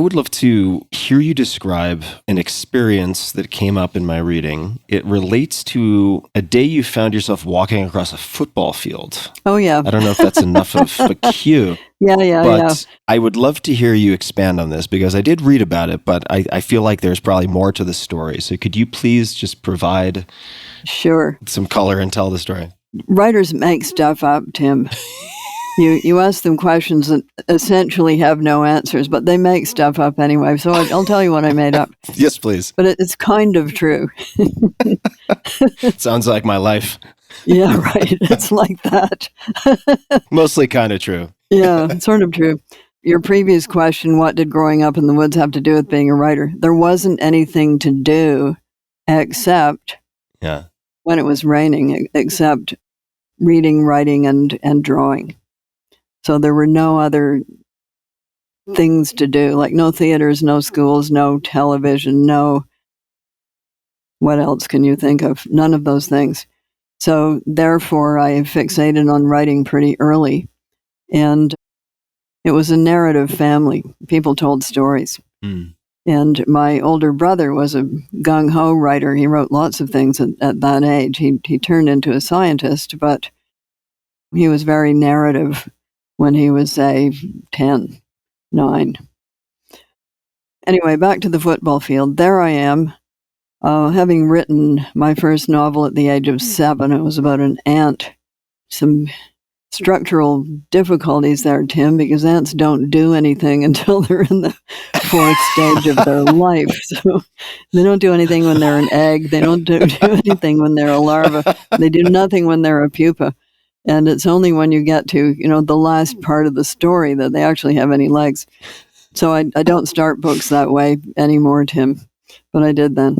would love to hear you describe an experience that came up in my reading. It relates to a day you found yourself walking across a football field. Oh, yeah. I don't know if that's enough of a cue. But I would love to hear you expand on this because I did read about it, but I feel like there's probably more to the story. So could you please just provide some color and tell the story? Writers make stuff up, Tim. You ask them questions that essentially have no answers, but they make stuff up anyway. So I'll tell you what I made up. Yes, please. But it's kind of true. Sounds like my life. Yeah, right. It's like that. Mostly kind of true. Yeah, it's sort of true. Your previous question, what did growing up in the woods have to do with being a writer? There wasn't anything to do except when it was raining, except reading, writing, and drawing. So there were no other things to do, like no theaters, no schools, no television, no, what else can you think of? None of those things. So therefore, I fixated on writing pretty early. And it was a narrative family. People told stories. And my older brother was a gung-ho writer. He wrote lots of things at that age. He turned into a scientist, but he was very narrative when he was, say, 10, 9. Anyway, back to the football field. There I am, having written my first novel at the age of 7. It was about an ant. Some structural difficulties there, Tim, because ants don't do anything until they're in the 4th stage of their life. So they don't do anything when they're an egg. They don't do anything when they're a larva. They do nothing when they're a pupa. And it's only when you get to, the last part of the story that they actually have any legs. So I don't start books that way anymore, Tim, but I did then.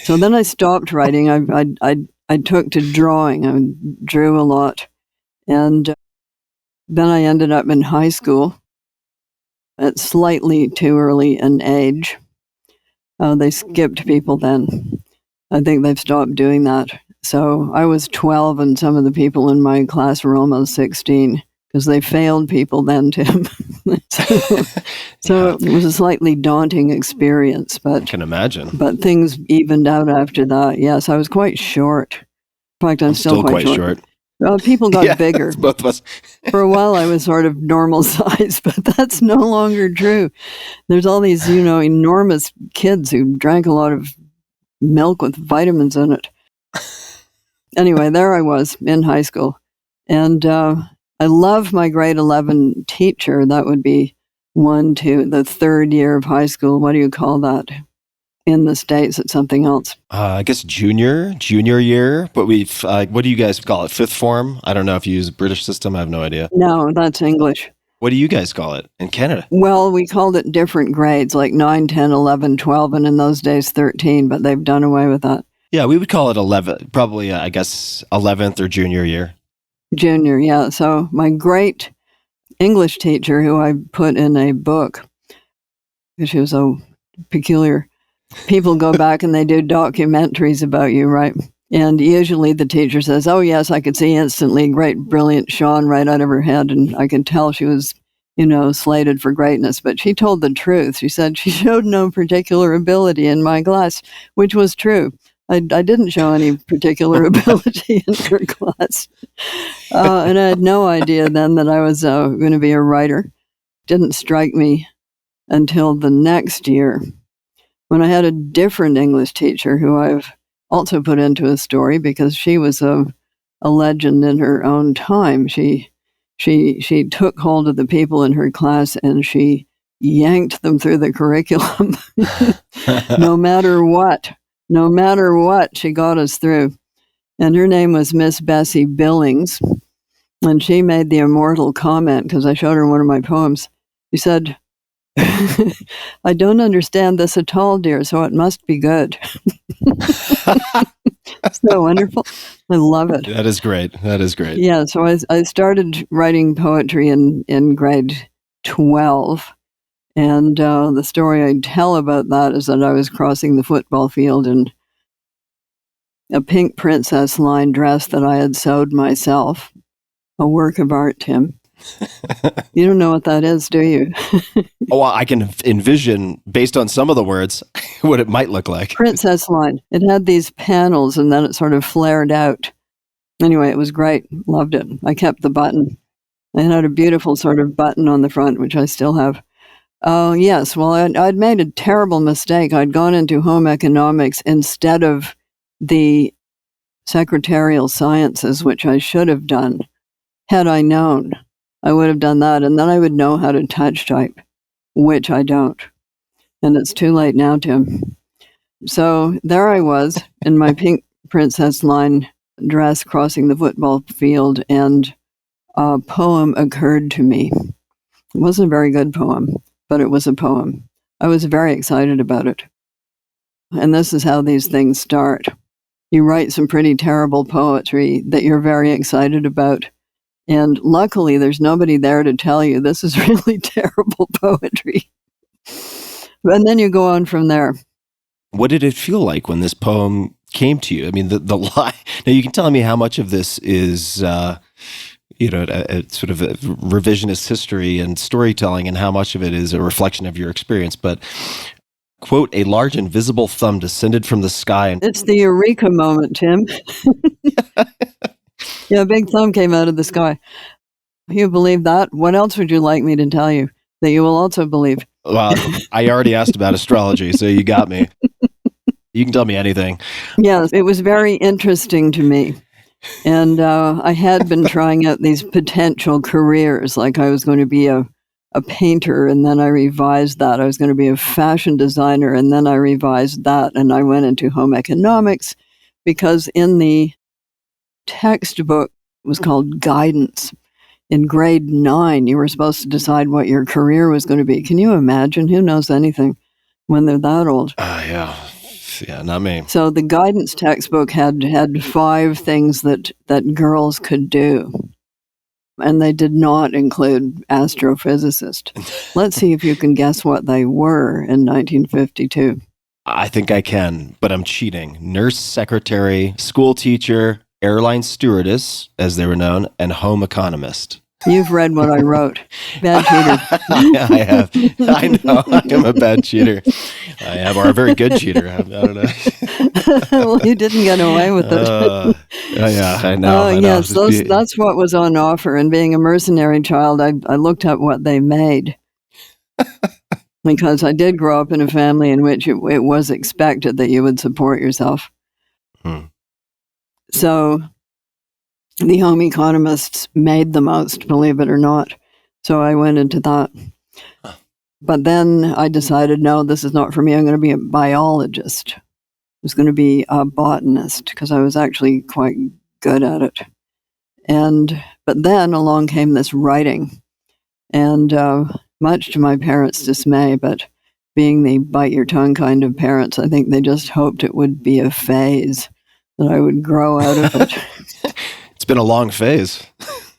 So then I stopped writing. I took to drawing. I drew a lot. And then I ended up in high school at slightly too early an age. They skipped people then. I think they've stopped doing that. So I was 12 and some of the people in my class were almost 16 because they failed people then, Tim. So it was a slightly daunting experience. But I can imagine. But things evened out after that. Yes, I was quite short. In fact, I'm still quite short. Well, people got bigger. Both of us. For a while, I was sort of normal size, but that's no longer true. There's all these, enormous kids who drank a lot of milk with vitamins in it. Anyway, there I was in high school. And I love my grade 11 teacher. That would be the 3rd year of high school. What do you call that? In the States, it's something else. I guess junior year. But what do you guys call it? 5th form? I don't know if you use the British system. I have no idea. No, that's English. What do you guys call it in Canada? Well, we called it different grades, like 9, 10, 11, 12, and in those days 13, but they've done away with that. Yeah, we would call it 11, probably, I guess, 11th or junior year. Junior, yeah. So my great English teacher, who I put in a book, because she was so peculiar. People go back and they do documentaries about you, right? And usually the teacher says, oh, yes, I could see instantly great, brilliant Sean right out of her head. And I could tell she was, slated for greatness. But she told the truth. She said she showed no particular ability in my class, which was true. I didn't show any particular ability in her class. And I had no idea then that I was going to be a writer. Didn't strike me until the next year when I had a different English teacher who I've also put into a story because she was a legend in her own time. She took hold of the people in her class and she yanked them through the curriculum. No matter what, she got us through. And her name was Miss Bessie Billings. And she made the immortal comment, because I showed her one of my poems. She said, I don't understand this at all, dear, so it must be good. So wonderful. I love it. That is great. Yeah, so I started writing poetry in grade 12. And the story I tell about that is that I was crossing the football field in a pink princess line dress that I had sewed myself, a work of art, Tim. You don't know what that is, do you? Oh, I can envision, based on some of the words, what it might look like. Princess line. It had these panels, and then it sort of flared out. Anyway, it was great. Loved it. I kept the button. It had a beautiful sort of button on the front, which I still have. Oh, yes. Well, I'd made a terrible mistake. I'd gone into home economics instead of the secretarial sciences, which I should have done. Had I known, I would have done that, and then I would know how to touch type, which I don't. And it's too late now, Tim. So there I was in my pink princess line dress crossing the football field, and a poem occurred to me. It wasn't a very good poem, but it was a poem. I was very excited about it. And this is how these things start. You write some pretty terrible poetry that you're very excited about. And luckily, there's nobody there to tell you this is really terrible poetry. And then you go on from there. What did it feel like when this poem came to you? I mean, the lie. Now, you can tell me how much of this is, a sort of a revisionist history and storytelling, and how much of it is a reflection of your experience. But, quote, a large invisible thumb descended from the sky. And it's the eureka moment, Tim. Yeah, a big thumb came out of the sky. You believe that? What else would you like me to tell you that you will also believe? Well, I already asked about astrology, so you got me. You can tell me anything. Yes, it was very interesting to me. And I had been trying out these potential careers, like I was going to be a painter, and then I revised that. I was going to be a fashion designer, and then I revised that, and I went into home economics, because in the textbook, it was called Guidance. In grade 9, you were supposed to decide what your career was going to be. Can you imagine? Who knows anything when they're that old? Yeah, not me. So the guidance textbook had 5 things that girls could do. And they did not include astrophysicist. Let's see if you can guess what they were in 1952. I think I can, but I'm cheating. Nurse, secretary, school teacher, airline stewardess, as they were known, and home economist. You've read what I wrote. Bad cheater. I have. I know. I am a bad cheater. I am, or a very good cheater. I don't know. Well, you didn't get away with it. Yeah, I know. Yes, that's what was on offer. And being a mercenary child, I looked up what they made. Because I did grow up in a family in which it was expected that you would support yourself. So the home economists made the most, believe it or not. So I went into that. But then I decided, no, this is not for me. I'm going to be a biologist. I was going to be a botanist because I was actually quite good at it. But then along came this writing. And much to my parents' dismay, but being the bite your tongue kind of parents, I think they just hoped it would be a phase, that I would grow out of it. It's been a long phase.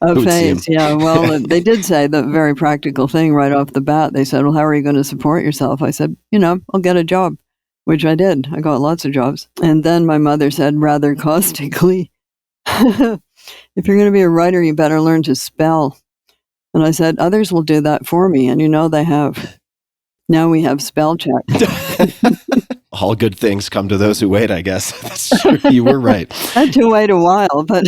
A phase, yeah. Well, they did say the very practical thing right off the bat. They said, well, how are you going to support yourself? I said, I'll get a job, which I did. I got lots of jobs. And then my mother said rather caustically, if you're going to be a writer, you better learn to spell. And I said, others will do that for me. And they have. Now we have spell check. All good things come to those who wait, I guess. That's true. You were right. I had to wait a while, but